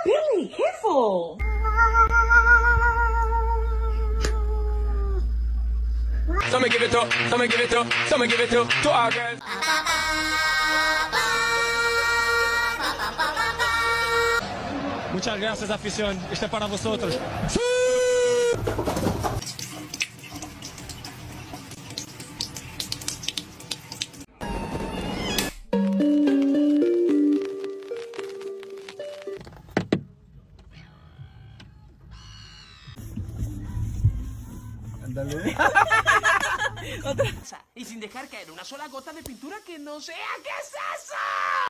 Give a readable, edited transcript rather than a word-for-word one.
Billy, careful! Some give it up, some give it up, some give it up to our girls. Muchas gracias, afición. Este es para vosotros. Ándale. Otra. Y sin dejar caer una sola gota de pintura que no sea. ¿Qué es eso?